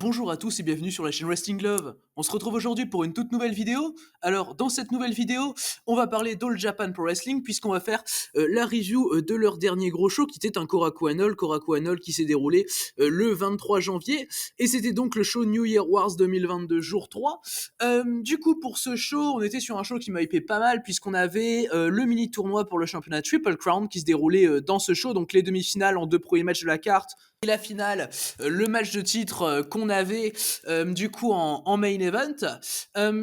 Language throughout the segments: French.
Bonjour à tous et bienvenue sur la chaîne Wrestling Love. On se retrouve aujourd'hui pour une toute nouvelle vidéo. Alors, dans cette nouvelle vidéo, on va parler d'All Japan Pro Wrestling puisqu'on va faire la review de leur dernier gros show qui était un Korakuen Hall qui s'est déroulé le 23 janvier et c'était donc le show New Year Wars 2022 jour 3. Du coup, pour ce show, on était sur un show qui m'a hypé pas mal puisqu'on avait le mini tournoi pour le championnat Triple Crown qui se déroulait dans ce show, donc les demi-finales en deux premiers matchs de la carte et la finale, le match de titre qu'on avait du coup en main event.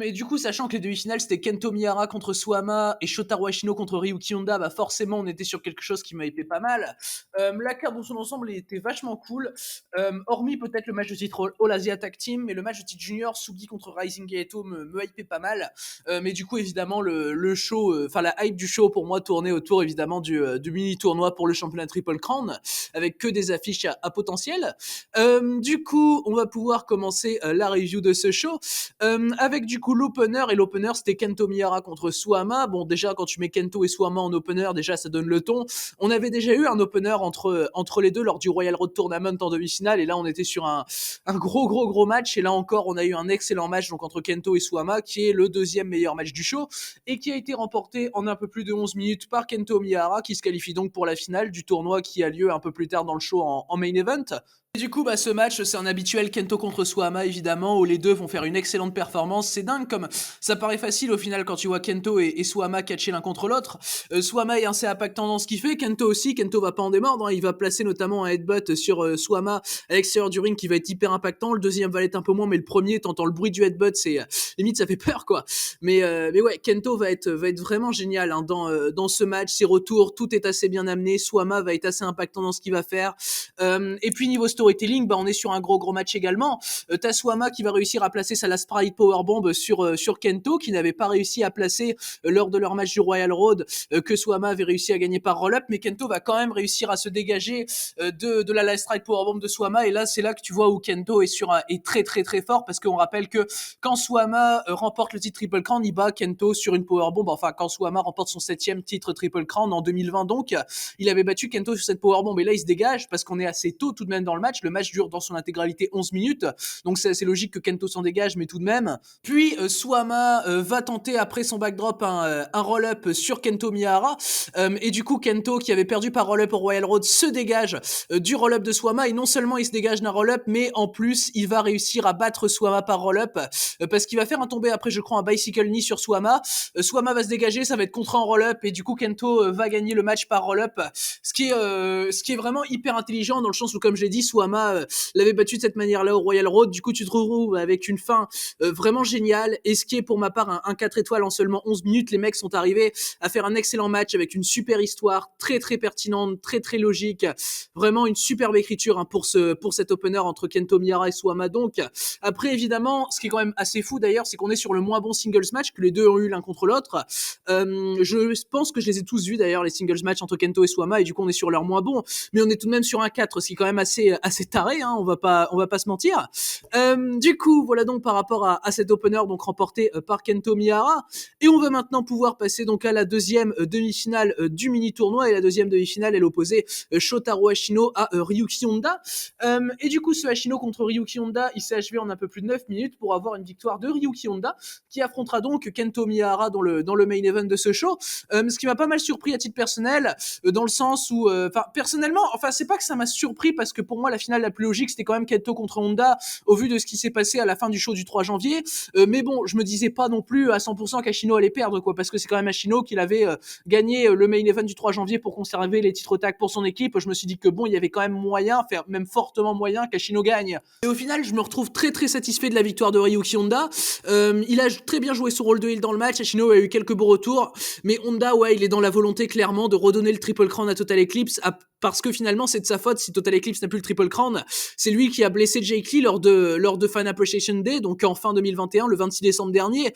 Et du coup, sachant que les demi-finales c'était Kento Miyahara contre Suama et Shotaro Ashino contre Ryuki Honda, bah forcément on était sur quelque chose qui m'a hypé pas mal. La carte dans son ensemble était vachement cool, hormis peut-être le match de titre All Asia Tag Team, mais le match de titre junior Sugi contre Rising Gaeto me hypait pas mal. Mais du coup évidemment le show, enfin la hype du show pour moi tournait autour évidemment du mini tournoi pour le championnat Triple Crown avec que des affiches à potentiel. Du coup, on va pouvoir commencer la review de ce show avec du coup l'opener, et l'opener c'était Kento Miyahara contre Suama. Bon, déjà quand tu mets Kento et Suama en opener, déjà ça donne le ton. On avait déjà eu un opener entre les deux lors du Royal Road Tournament en demi-finale, et là on était sur un gros match, et là encore on a eu un excellent match donc entre Kento et Suama qui est le deuxième meilleur match du show et qui a été remporté en un peu plus de 11 minutes par Kento Miyahara, qui se qualifie donc pour la finale du tournoi qui a lieu un peu plus tard dans le show en main event. Et du coup, bah, ce match, c'est un habituel Kento contre Suama, évidemment, où les deux vont faire une excellente performance. C'est dingue comme ça paraît facile au final quand tu vois Kento et Suama catcher l'un contre l'autre. Suama est assez impactant dans ce qu'il fait, Kento aussi. Kento va pas en démordre, hein. Il va placer notamment un headbutt sur Suama à l'extérieur du ring qui va être hyper impactant. Le deuxième va l'être un peu moins, mais le premier, t'entends le bruit du headbutt, c'est limite ça fait peur quoi. Mais ouais, Kento va être vraiment génial hein, dans ce match. Ses retours, tout est assez bien amené. Suama va être assez impactant dans ce qu'il va faire. Et puis niveau storytelling, bah on est sur un gros match également. T'as Suama qui va réussir à placer sa Last Pride Powerbomb sur Kento, qui n'avait pas réussi à placer lors de leur match du Royal Road, que Suama avait réussi à gagner par roll-up, mais Kento va quand même réussir à se dégager de la Last Pride Powerbomb de Suama, et là c'est là que tu vois où Kento est très fort, parce qu'on rappelle que quand Suama remporte le titre Triple Crown, il bat Kento sur une Powerbomb. Enfin, quand Suama remporte son 7e titre Triple Crown en 2020, donc il avait battu Kento sur cette Powerbomb, et là il se dégage parce qu'on est assez tôt tout de même dans le match. Le match dure dans son intégralité 11 minutes, donc c'est assez logique que Kento s'en dégage, mais tout de même. Puis Suama va tenter après son backdrop un roll-up sur Kento Miyahara, et du coup Kento, qui avait perdu par roll-up au Royal Road, se dégage du roll-up de Suama, et non seulement il se dégage d'un roll-up, mais en plus il va réussir à battre Suama par roll-up, parce qu'il va faire un tombé après, je crois, un bicycle knee sur Suama. Suama va se dégager, ça va être contré en roll-up, et du coup Kento va gagner le match par roll-up, ce qui est vraiment hyper intelligent, dans le sens où, comme je l'ai dit, Suama l'avait battu de cette manière-là au Royal Road. Du coup tu te retrouves avec une fin vraiment géniale, et ce qui est pour ma part un 4 étoiles en seulement 11 minutes. Les mecs sont arrivés à faire un excellent match avec une super histoire, très pertinente, très logique, vraiment une superbe écriture hein, pour cet opener entre Kento Miyahara et Suama. Donc après évidemment, ce qui est quand même assez fou d'ailleurs, c'est qu'on est sur le moins bon singles match que les deux ont eu l'un contre l'autre. Je pense que je les ai tous vus d'ailleurs, les singles match entre Kento et Suama, et du coup on est sur leur moins bon, mais on est tout de même sur un 4, ce qui est quand même assez taré, hein, on va pas se mentir. Du coup voilà donc par rapport à cet opener donc remporté par Kento Miyahara, et on va maintenant pouvoir passer donc à la deuxième demi-finale du mini tournoi, et la deuxième demi-finale elle opposait Shotaro Ashino à Ryuki Honda. Et du coup ce Ashino contre Ryuki Honda, il s'est achevé en un peu plus de 9 minutes pour avoir une victoire de Ryuki Honda, qui affrontera donc Kento Miyahara dans le main event de ce show. Ce qui m'a pas mal surpris à titre personnel, dans le sens où, personnellement, c'est pas que ça m'a surpris, parce que pour moi la finale la plus logique c'était quand même Kento contre Honda, au vu de ce qui s'est passé à la fin du show du 3 janvier. Mais bon, je me disais pas non plus à 100% qu'Ashino allait perdre, quoi, parce que c'est quand même Ashino qui avait gagné le main event du 3 janvier pour conserver les titres tag pour son équipe. Je me suis dit que bon, il y avait quand même moyen, même fortement moyen, qu'Ashino gagne. Et au final, je me retrouve très satisfait de la victoire de Ryuki Honda. Il a très bien joué son rôle de heel dans le match. Ashino a eu quelques beaux retours, mais Honda, ouais, il est dans la volonté clairement de redonner le Triple Crown à Total Eclipse, parce que finalement c'est de sa faute si Total Eclipse n'a plus le Triple Crown. C'est lui qui a blessé Jake Lee lors de Fan Appreciation Day, donc en fin 2021, le 26 décembre dernier.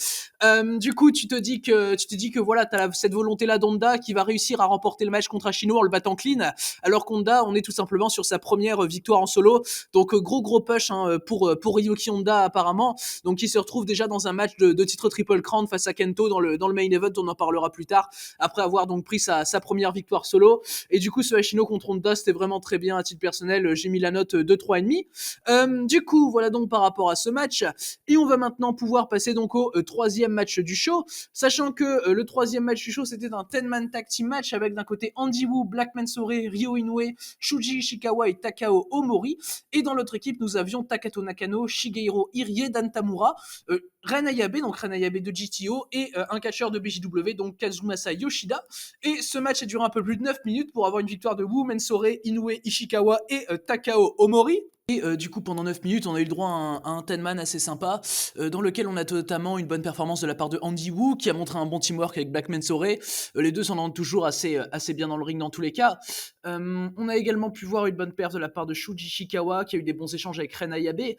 Du coup tu te dis que voilà, t'as cette volonté là d'Honda qui va réussir à remporter le match contre Ashino en le battant clean, alors qu'Honda, on est tout simplement sur sa première victoire en solo. Donc gros push hein, pour Ryuki Honda apparemment, donc il se retrouve déjà dans un match de titre Triple Crown face à Kento dans le main event. On en parlera plus tard, après avoir donc pris sa première victoire solo. Et du coup ce Ashino contre Honda, c'était vraiment très bien. À titre personnel, j'ai mis la note de 3,5. Du coup, voilà donc par rapport à ce match. Et on va maintenant pouvoir passer donc au troisième match du show, sachant que le troisième match du show, c'était un 10-man tag team match avec d'un côté Andy Wu, Black Mansoure, Ryo Inoue, Shuji Ishikawa et Takao Omori. Et dans l'autre équipe, nous avions Takato Nakano, Shigeiro Irie, Dan Tamura, Ren Ayabe, donc Ren Ayabe de GTO, et un catcheur de BJW, donc Kazumasa Yoshida. Et ce match a duré un peu plus de 9 minutes pour avoir une victoire de Wu, Mansoure, Inoue, Ishikawa et Takao Omori. Et du coup, pendant 9 minutes, on a eu le droit à un 10-man assez sympa, dans lequel on a notamment une bonne performance de la part de Andy Wu, qui a montré un bon teamwork avec Black Mansoure. Les deux s'en rendent toujours assez bien dans le ring dans tous les cas. On a également pu voir une bonne perf de la part de Shuji Ishikawa, qui a eu des bons échanges avec Ren Ayabe,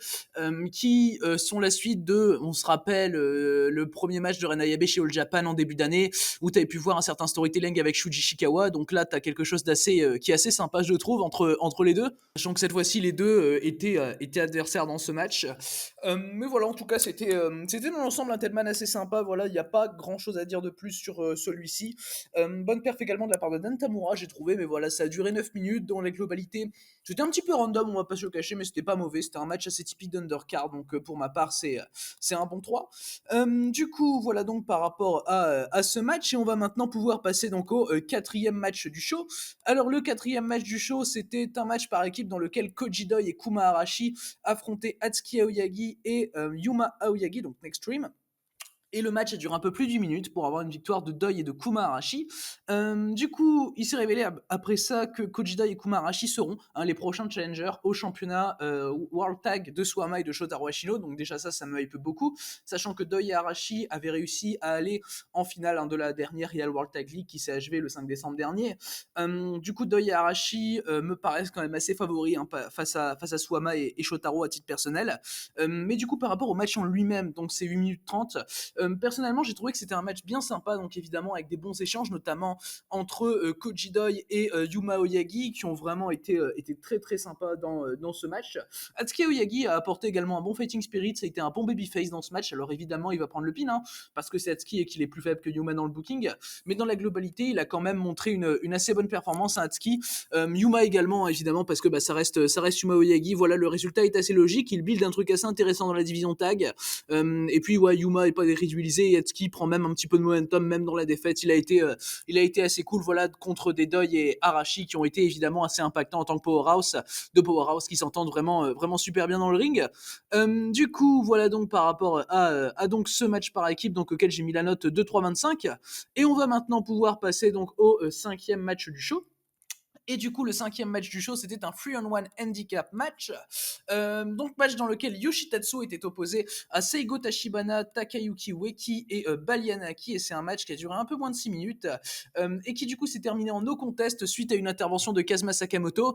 qui sont la suite de, on se rappelle, le premier match de Ren Ayabe chez All Japan en début d'année, où tu avais pu voir un certain storytelling avec Shuji Ishikawa. Donc là, tu as quelque chose d'assez qui est assez sympa, je trouve, entre les deux. Sachant que cette fois-ci, les deux étaient adversaires dans ce match. Mais voilà, en tout cas, c'était dans l'ensemble un Tedman assez sympa. Voilà, il n'y a pas grand-chose à dire de plus sur celui-ci. Bonne perf également de la part de Dan Tamura, j'ai trouvé, mais voilà, ça a duré 9 minutes dans la globalité. C'était un petit peu random, on va pas se le cacher, mais c'était pas mauvais. C'était un match assez typique d'undercard, donc pour ma part, c'est un bon 3. Du coup, voilà donc par rapport à ce match, et on va maintenant pouvoir passer donc au quatrième match du show. Alors, le quatrième match du show, c'était un match par équipe dans lequel Koji Doi et Kuma Arashi affrontaient Atsuki Aoyagi et Yuma Aoyagi, donc Nextream. Et le match a duré un peu plus d'une minute pour avoir une victoire de Doi et de Kuma Arashi. Du coup, il s'est révélé après ça que Koji Doi et Kuma Arashi seront les prochains challengers au championnat World Tag de Suwama et de Shotaro Ashino. Donc déjà ça me hype beaucoup, sachant que Doi et Arashi avaient réussi à aller en finale de la dernière Real World Tag League qui s'est achevée le 5 décembre dernier. Du coup, Doi et Arashi me paraissent quand même assez favoris face à Suwama et Shotaro à titre personnel. Mais du coup, par rapport au match en lui-même, donc c'est 8 minutes 30, personnellement, j'ai trouvé que c'était un match bien sympa, donc évidemment avec des bons échanges, notamment entre Koji Doi et Yuma Aoyagi, qui ont vraiment été très très sympas dans ce match. Atsuki Aoyagi a apporté également un bon fighting spirit, ça a été un bon babyface dans ce match. Alors évidemment, il va prendre le pin, parce que c'est Atsuki et qu'il est plus faible que Yuma dans le booking, mais dans la globalité, il a quand même montré une assez bonne performance à Atsuki. Yuma également, évidemment, parce que ça reste Yuma Aoyagi. Voilà, le résultat est assez logique, il build un truc assez intéressant dans la division tag, et puis ouais, Yuma est pas réduit. Yatsuki prend même un petit peu de momentum, même dans la défaite. Il a été assez cool, voilà, contre des Doi et Arashi qui ont été évidemment assez impactants en tant que powerhouse qui s'entendent vraiment super bien dans le ring. Du coup, voilà donc par rapport à donc ce match par équipe, donc auquel j'ai mis la note de 3,25. Et on va maintenant pouvoir passer donc au cinquième match du show. Et du coup, le cinquième match du show, c'était un 3-on-1 handicap match. Donc, match dans lequel Yoshitatsu était opposé à Seigo Tachibana, Takayuki Ueki et Balianaki. Et c'est un match qui a duré un peu moins de 6 minutes. Et qui, du coup, s'est terminé en no contest suite à une intervention de Kazuma Sakamoto.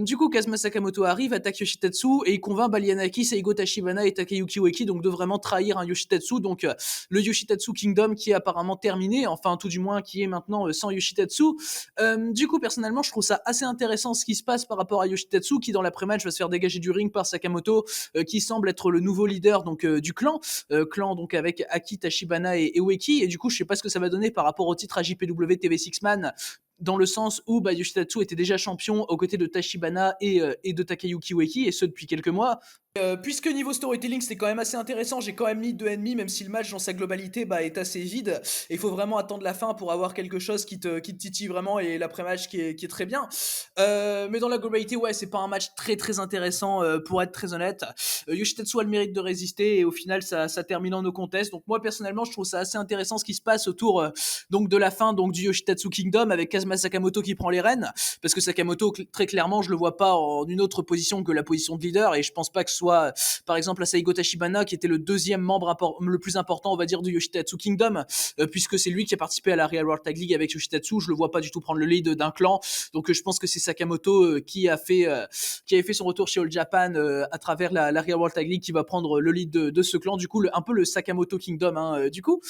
Du coup, Kazuma Sakamoto arrive, attaque Yoshitatsu et il convainc Balianaki, Seigo Tachibana et Takayuki Ueki donc de vraiment trahir un Yoshitatsu. Donc, le Yoshitatsu Kingdom qui est apparemment terminé, enfin, tout du moins, qui est maintenant sans Yoshitatsu. Du coup, personnellement, je trouve ça assez intéressant ce qui se passe par rapport à Yoshitatsu, qui dans l'après-match va se faire dégager du ring par Sakamoto, qui semble être le nouveau leader donc du clan donc avec Aki, Tachibana et Ueki. Et du coup, je sais pas ce que ça va donner par rapport au titre AJPW TV Six Man, dans le sens où Yoshitatsu était déjà champion aux côtés de Tachibana et de Takayuki Ueki, et ce depuis quelques mois. Puisque niveau storytelling c'était quand même assez intéressant, j'ai quand même mis 2,5, même si le match dans sa globalité est assez vide. Il faut vraiment attendre la fin pour avoir quelque chose qui te titille vraiment, et l'après-match qui est très bien. Mais dans la globalité, ouais, c'est pas un match très très intéressant pour être très honnête. Yoshitatsu a le mérite de résister, et au final ça termine en no contest. Donc moi personnellement, je trouve ça assez intéressant ce qui se passe autour donc de la fin donc du Yoshitatsu Kingdom, avec Kazuma Sakamoto qui prend les rênes, parce que Sakamoto très clairement je le vois pas en une autre position que la position de leader, et je pense pas que ce soit par exemple à Seigo Tachibana, qui était le deuxième membre le plus important, on va dire, du Yoshitatsu Kingdom, puisque c'est lui qui a participé à la Real World Tag League avec Yoshitatsu. Je le vois pas du tout prendre le lead d'un clan, donc je pense que c'est Sakamoto qui a fait son retour chez All Japan à travers la Real World Tag League, qui va prendre le lead de ce clan, du coup un peu le Sakamoto Kingdom, du coup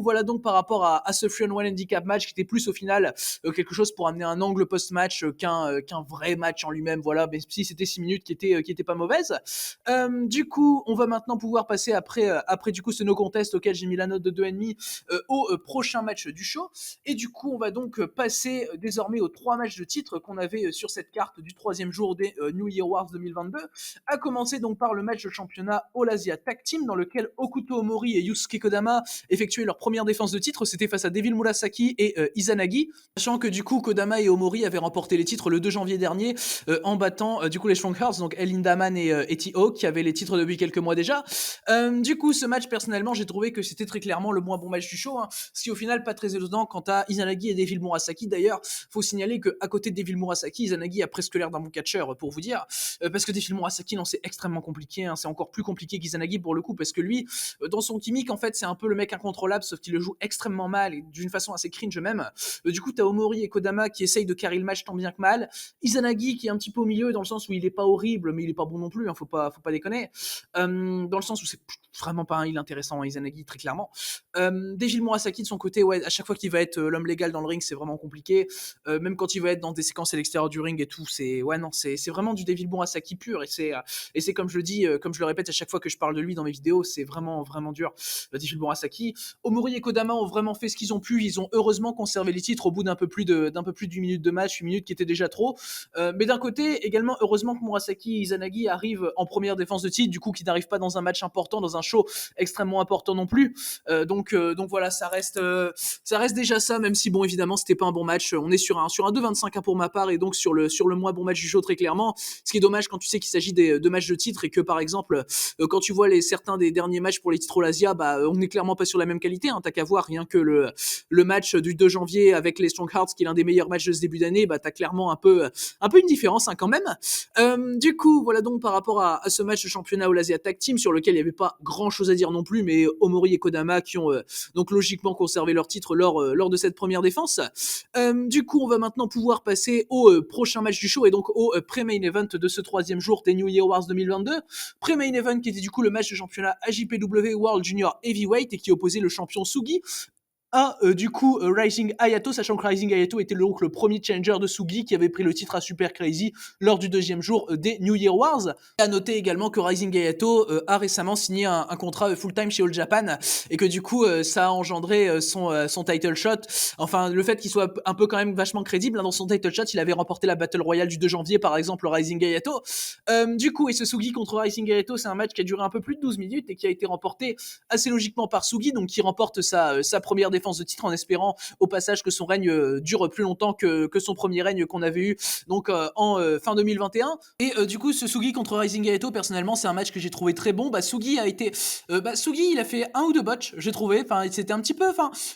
voilà donc par rapport à ce 3-on-1 handicap match, qui était plus au final quelque chose pour amener un angle post-match qu'un vrai match en lui-même, voilà, mais si c'était 6 minutes qui était pas mauvaise. Du coup, on va maintenant pouvoir passer après du coup ce no contest auquel j'ai mis la note de 2,5 au prochain match du show. Et du coup, on va donc passer désormais aux 3 matchs de titre qu'on avait sur cette carte du 3e jour des New Year Wars 2022. À commencer donc par le match de championnat All Asia Tag Team dans lequel Okuto Omori et Yusuke Kodama effectuaient leur première défense de titre. C'était face à Devil Murasaki et Izanagi. Sachant que du coup, Kodama et Omori avaient remporté les titres le 2 janvier dernier en battant du coup les Stronghearts, donc El Lindaman et T.O. qui avaient les titres depuis quelques mois déjà. Du coup, ce match, personnellement, j'ai trouvé que c'était très clairement le moins bon match du show. Ce qui, au final, pas très étonnant quant à Izanagi et Devil Murasaki. D'ailleurs, faut signaler qu'à côté de Devil Murasaki, Izanagi a presque l'air d'un bon catcheur, pour vous dire. Parce que Devil Murasaki, non, c'est extrêmement compliqué. C'est encore plus compliqué qu'Izanagi pour le coup, parce que lui, dans son gimmick, en fait, c'est un peu le mec incontrôlable, sauf qu'il le joue extrêmement mal et d'une façon assez cringe même. Du coup, t'as Omori et Kodama qui essayent de carry le match tant bien que mal. Izanagi qui est un petit peu au milieu, dans le sens où il est pas horrible, mais il est pas bon non plus, faut pas déconner. Dans le sens où c'est vraiment pas un heal intéressant, Izanagi, très clairement. Devil Murasaki, de son côté, ouais, à chaque fois qu'il va être l'homme légal dans le ring, c'est vraiment compliqué. Même quand il va être dans des séquences à l'extérieur du ring et tout, c'est vraiment du Devil Murasaki pur. Et c'est comme je le dis, comme je le répète à chaque fois que je parle de lui dans mes vidéos, c'est vraiment, vraiment dur. Devil Murasaki. Omori et Kodama ont vraiment fait ce qu'ils ont pu. Ils ont heureusement conservé les titres au bout d'un peu plus d'8 minutes de match, 8 minutes qui était déjà trop. Mais d'un côté, également, heureusement que Murasaki et Izanagi arrivent en première défense de titre, du coup, qui n'arrivent pas dans un match important, dans un show extrêmement important non plus. Donc voilà, ça reste déjà ça, même si bon, évidemment, c'était pas un bon match. On est sur un 2,25 pour ma part, et donc sur le moins bon match du show, très clairement. Ce qui est dommage quand tu sais qu'il s'agit de matchs de titre et que, par exemple, quand tu vois certains des derniers matchs pour les titres All Asia, on n'est clairement pas sur la même qualité. T'as qu'à voir rien que le match du 2 janvier avec les Stronghearts, qui est l'un des meilleurs matchs de ce début d'année, t'as clairement un peu une différence quand même. Du coup, voilà donc par rapport à ce match de championnat All Asia Tag Team, sur lequel il n'y avait pas grand chose à dire non plus, mais Omori et Kodama qui ont donc logiquement conservé leur titre lors de cette première défense. Du coup, on va maintenant pouvoir passer au prochain match du show, et donc au pré-main event de ce 3e jour des New Year Wars 2022. Pré-main event qui était du coup le match de championnat AJPW World Junior Heavyweight et qui opposait le champion Sugi à du coup Rising Hayato, sachant que Rising Hayato était donc le premier challenger de Sugi qui avait pris le titre à Super Crazy lors du 2e jour des New Year Wars. Et à noter également que Rising Hayato a récemment signé un contrat full-time chez All Japan, et que du coup ça a engendré son title shot. Enfin, le fait qu'il soit un peu quand même vachement crédible, dans son title shot, il avait remporté la Battle Royale du 2 janvier par exemple, Rising Hayato. Du coup, et ce Sugi contre Rising Hayato, c'est un match qui a duré un peu plus de 12 minutes et qui a été remporté assez logiquement par Sugi, donc qui remporte sa première défense de titre, en espérant au passage que son règne dure plus longtemps que son premier règne qu'on avait eu donc en fin 2021. Et du coup, ce Sugi contre Rising Hayato, personnellement, c'est un match que j'ai trouvé très bon. Sugi il a fait un ou deux botches, j'ai trouvé. C'était un petit peu,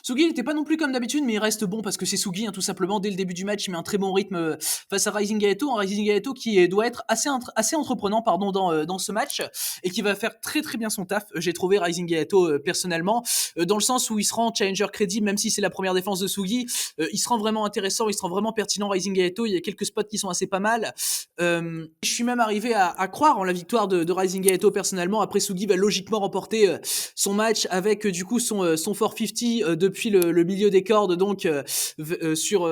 Sugi il était pas non plus comme d'habitude, mais il reste bon parce que c'est Sugi, tout simplement. Dès le début du match, il met un très bon rythme face à Rising Hayato, un Rising Hayato qui doit être assez entreprenant, dans ce match, et qui va faire très très bien son taf. J'ai trouvé Rising Hayato personnellement, dans le sens où il se rend challenger crédible, même si c'est la première défense de Sugi. Il se rend vraiment intéressant, il se rend vraiment pertinent, Rising Hayato. Il y a quelques spots qui sont assez pas mal. Je suis même arrivé à croire en la victoire de Rising Hayato personnellement. Après, Sugi va logiquement remporter son match avec du coup son 450 depuis le milieu des cordes, donc sur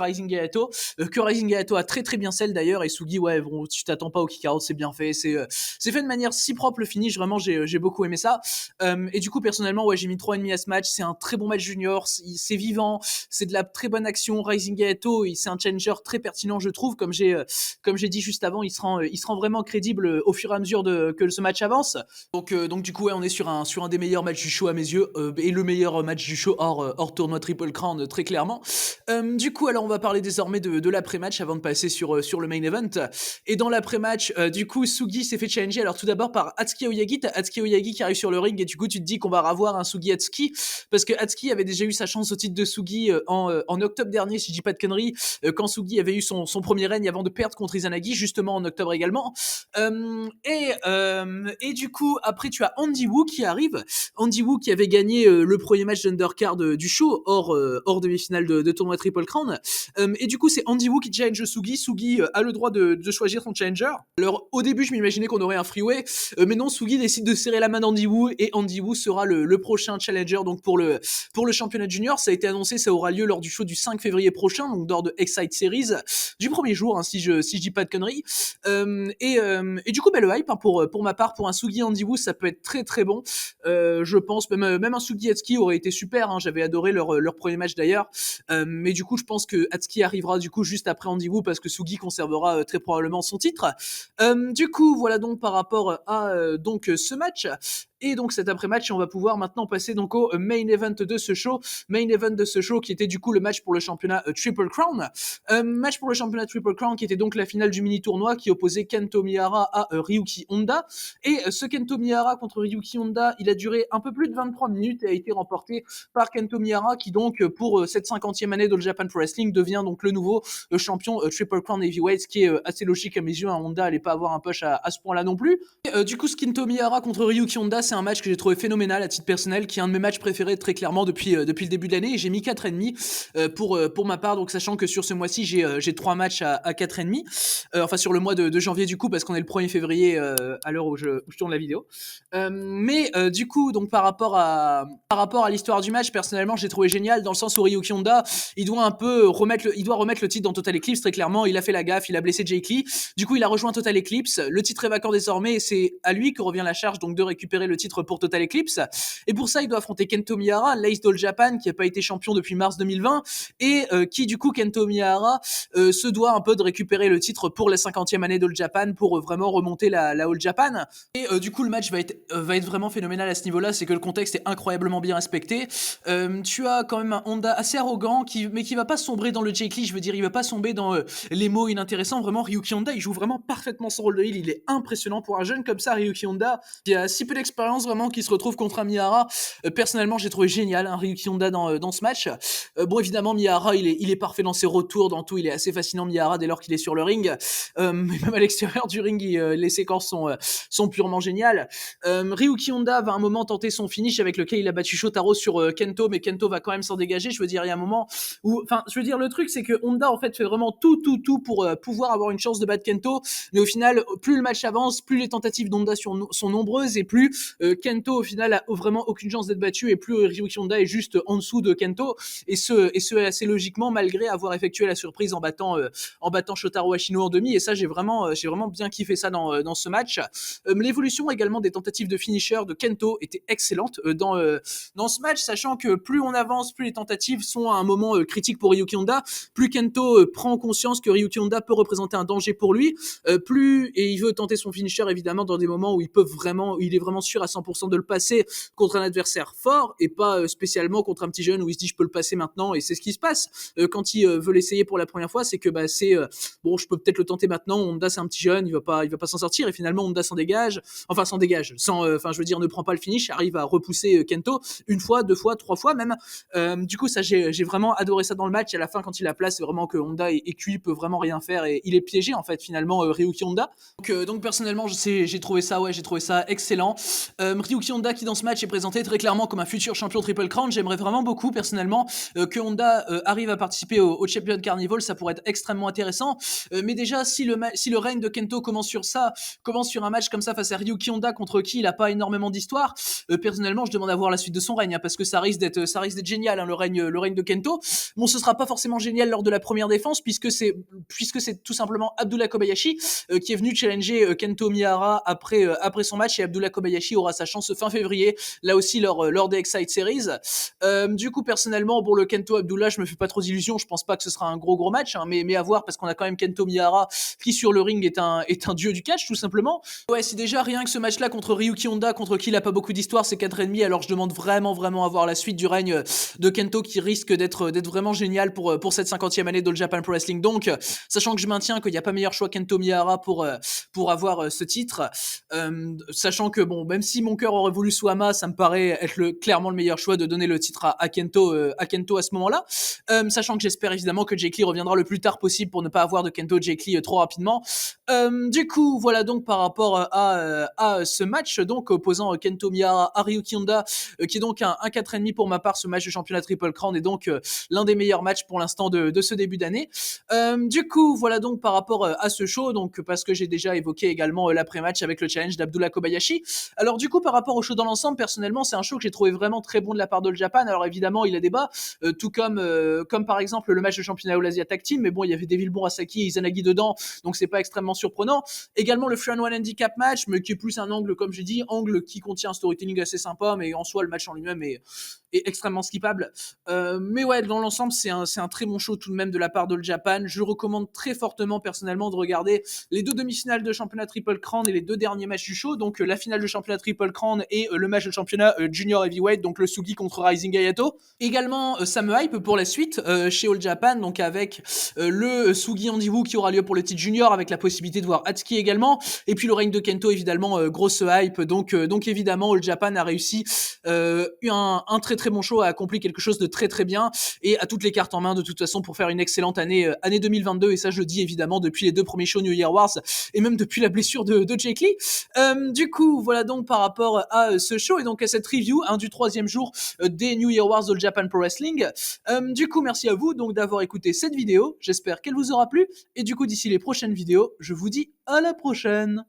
Rising Hayato, que Rising Hayato a très très bien scellé d'ailleurs. Et Sugi, ouais, bon, tu t'attends pas au kick out, c'est bien fait, c'est fait de manière si propre, le finish, vraiment j'ai beaucoup aimé ça. Et du coup, personnellement, ouais, j'ai mis 3,5 à ce match. C'est un très bon match junior, c'est vivant, c'est de la très bonne action. Rising Hayato, c'est un challenger très pertinent, je trouve. Comme j'ai dit juste avant, il se rend vraiment crédible au fur et à mesure que ce match avance. Donc du coup, ouais, on est sur un des meilleurs matchs du show à mes yeux, et le meilleur match du show hors tournoi Triple Crown, très clairement. Du coup, alors on va parler désormais de l'après-match avant de passer sur le main event. Et dans l'après-match, du coup, Sugi s'est fait challenger, alors tout d'abord par Atsuki Aoyagi. T'as Atsuki Aoyagi qui arrive sur le ring, et du coup tu te dis qu'on va revoir un Sugi Atsuki, parce que Atsuki avait déjà eu sa chance au titre de Sugi en octobre dernier, si je dis pas de conneries, quand Sugi avait eu son premier règne avant de perdre contre Izanagi, justement en octobre également. Et du coup, après tu as Andy Wu qui arrive. Andy Wu qui avait gagné le premier match d'undercard du show, hors demi-finale de tournoi Triple Crown. Et du coup, c'est Andy Wu qui challenge Sugi. Sugi a le droit de choisir son challenger. Alors, au début, je m'imaginais qu'on aurait un freeway, mais non, Sugi décide de serrer la main d'Andy Wu, et Andy Wu sera le prochain challenger donc pour le Pour le championnat junior, ça a été annoncé, ça aura lieu lors du show du 5 février prochain, donc lors de Excite Series du premier jour, hein, si je dis pas de conneries. Et du coup, le hype, hein, pour ma part, pour un Sugi Andy Wu, ça peut être très très bon. Je pense même un Sugi Atsuki aurait été super, hein, j'avais adoré leur premier match d'ailleurs. Mais du coup, je pense que Atsuki arrivera du coup juste après Andy Wu parce que Sugi conservera très probablement son titre. Du coup, voilà donc par rapport à ce match. Et donc cet après-match, on va pouvoir maintenant passer donc au main event de ce show. Main event de ce show qui était du coup le match pour le championnat Triple Crown. Match pour le championnat Triple Crown qui était donc la finale du mini-tournoi qui opposait Kento Miyahara à Ryuki Honda. Et ce Kento Miyahara contre Ryuki Honda, il a duré un peu plus de 23 minutes et a été remporté par Kento Miyahara qui donc pour cette 50e année de All Japan Pro Wrestling devient donc le nouveau champion Triple Crown Heavyweight, ce qui est assez logique à mes yeux. Honda allait pas avoir un push à ce point-là non plus. Et, du coup, Kento Miyahara contre Ryuki Honda, c'est un match que j'ai trouvé phénoménal à titre personnel, qui est un de mes matchs préférés très clairement depuis le début de l'année. Et j'ai mis 4,5 pour ma part, donc sachant que sur ce mois-ci j'ai 3 matchs à 4,5. Enfin sur le mois de janvier du coup, parce qu'on est le 1er février à l'heure où je tourne la vidéo. Mais du coup, donc par rapport à l'histoire du match, personnellement j'ai trouvé génial dans le sens où Ryuki Honda, il doit remettre le titre dans Total Eclipse. Très clairement, il a fait la gaffe, il a blessé Jake Lee. Du coup, il a rejoint Total Eclipse. Le titre est vacant désormais et c'est à lui que revient la charge donc de récupérer le titre pour Total Eclipse. Et pour ça, il doit affronter Kento Miyahara, l'Ace d'All Japan, qui n'a pas été champion depuis mars 2020 et qui du coup Kento Miyahara se doit un peu de récupérer le titre pour la 50e année d'All Japan pour vraiment remonter la All Japan. Et du coup, le match va être vraiment phénoménal à ce niveau-là. C'est que le contexte est incroyablement bien respecté. Tu as quand même un Honda assez arrogant mais qui va pas sombrer dans le Jake Lee. Je veux dire, il va pas sombrer dans les mots inintéressants. Vraiment, Ryuki Honda, il joue vraiment parfaitement son rôle de heel. Il est impressionnant pour un jeune comme ça, Ryuki Honda, qui a si peu d'expérience vraiment, qui se retrouve contre un Miyahara. Personnellement, j'ai trouvé génial Ryuki Honda dans ce match. Bon, évidemment, Miyahara, il est parfait dans ses retours, dans tout. Il est assez fascinant, Miyahara, dès lors qu'il est sur le ring. Mais même à l'extérieur du ring, les séquences sont purement géniales. Ryuki Honda va à un moment tenter son finish avec lequel il a battu Shotaro sur Kento, mais Kento va quand même s'en dégager. Je veux dire, il y a un moment où, enfin, je veux dire, le truc, c'est que Honda, en fait, fait vraiment tout pour pouvoir avoir une chance de battre Kento. Mais au final, plus le match avance, plus les tentatives d'Honda sont nombreuses et plus Kento, au final, a vraiment aucune chance d'être battu et plus Ryuki Honda est juste en dessous de Kento. Et ce assez logiquement, malgré avoir effectué la surprise en battant Shotaro Ashino en demi. Et ça, j'ai vraiment bien kiffé ça dans ce match. L'évolution également des tentatives de finisher de Kento était excellente dans ce match, sachant que plus on avance, plus les tentatives sont à un moment critique pour Ryuki Honda, plus Kento prend conscience que Ryuki Honda peut représenter un danger pour lui, et il veut tenter son finisher évidemment dans des moments où il est vraiment sûr à 100% de le passer contre un adversaire fort et pas spécialement contre un petit jeune où il se dit je peux le passer maintenant. Et c'est ce qui se passe quand il veut l'essayer pour la première fois, c'est que bon, je peux peut-être le tenter maintenant. Honda, c'est un petit jeune, il va pas s'en sortir, et finalement Honda s'en dégage, je veux dire, ne prend pas le finish, arrive à repousser Kento une fois, 2 fois, 3 fois même. Du coup, ça, j'ai vraiment adoré ça dans le match. Et à la fin, quand il la place, c'est vraiment que Honda est cuit, peut vraiment rien faire et il est piégé en fait finalement, Ryuki Honda. Donc personnellement, j'ai trouvé ça excellent. Ryuki Honda qui dans ce match est présenté très clairement comme un futur champion Triple Crown. J'aimerais vraiment beaucoup personnellement que Honda arrive à participer au Champion Carnival, ça pourrait être extrêmement intéressant. Mais déjà, si le règne de Kento commence sur un match comme ça face à Ryuki Honda contre qui il a pas énormément d'histoire, personnellement, je demande à voir la suite de son règne, hein, parce que ça risque d'être génial, hein, le règne de Kento. Bon, ce sera pas forcément génial lors de la première défense puisque c'est tout simplement Abdullah Kobayashi qui est venu challenger Kento Miyahara après son match, et Abdullah Kobayashi aura sa chance fin février, là aussi lors des Excite Series. Du coup, personnellement, bon, le Kento Abdullah, je me fais pas trop d'illusions, je pense pas que ce sera un gros match, hein, mais à voir, parce qu'on a quand même Kento Miyahara qui sur le ring est un dieu du catch tout simplement. Ouais, si déjà rien que ce match-là contre Ryuki Honda, contre qui il a pas beaucoup d'histoire, c'est 4,5, alors je demande vraiment à voir la suite du règne de Kento qui risque d'être vraiment génial pour cette 50e année d'All Japan Pro Wrestling. Donc, sachant que je maintiens qu'il n'y a pas meilleur choix Kento Miyahara pour avoir ce titre, sachant que bon, même si mon cœur aurait voulu Suama, ça me paraît être clairement le meilleur choix de donner le titre à Kento à ce moment-là, sachant que j'espère évidemment que Jake Lee reviendra le plus tard possible pour ne pas avoir de Kento Jake Lee trop rapidement. Du coup, voilà donc par rapport à ce match, donc opposant Kento Miyahara à Ryuki Honda, qui est donc un 4,5 pour ma part. Ce match de championnat Triple Crown est donc l'un des meilleurs matchs pour l'instant de ce début d'année. Du coup, voilà donc par rapport à ce show, donc parce que j'ai déjà évoqué également l'après-match avec le challenge d'Abdullah Kobayashi. Alors du Du coup, par rapport au show dans l'ensemble, personnellement, c'est un show que j'ai trouvé vraiment très bon de la part d'All Japan. Alors évidemment, il a des bas, tout comme par exemple le match de championnat All Asia Tag Team, mais bon, il y avait Devil Borasaki et Izanagi dedans, donc c'est pas extrêmement surprenant. Également le Free and One Handicap match, mais qui est plus un angle, comme j'ai dit, angle qui contient un storytelling assez sympa, mais en soi, le match en lui-même est extrêmement skippable. Mais ouais, dans l'ensemble, c'est un très bon show tout de même de la part d'All Japan. Je recommande très fortement personnellement de regarder les 2 demi-finales de championnat Triple Crown et les 2 derniers matchs du show, donc la finale de championnat Triple Crown et le match de championnat Junior Heavyweight, donc le Sugi contre Rising Hayato. Également, ça me hype pour la suite chez All Japan, donc avec le Sugi Andiwu qui aura lieu pour le titre junior, avec la possibilité de voir Atsuki également, et puis le règne de Kento évidemment, grosse hype, donc évidemment All Japan a réussi un très très bon show, a accompli quelque chose de très très bien, et a toutes les cartes en main de toute façon pour faire une excellente année 2022, et ça je le dis évidemment depuis les 2 premiers shows New Year Wars, et même depuis la blessure de Jake Lee. Du coup, voilà donc par rapport à ce show, et donc à cette review du 3e jour des New Year Wars All Japan Pro Wrestling. Du coup, merci à vous donc d'avoir écouté cette vidéo, j'espère qu'elle vous aura plu, et du coup d'ici les prochaines vidéos, je vous dis à la prochaine.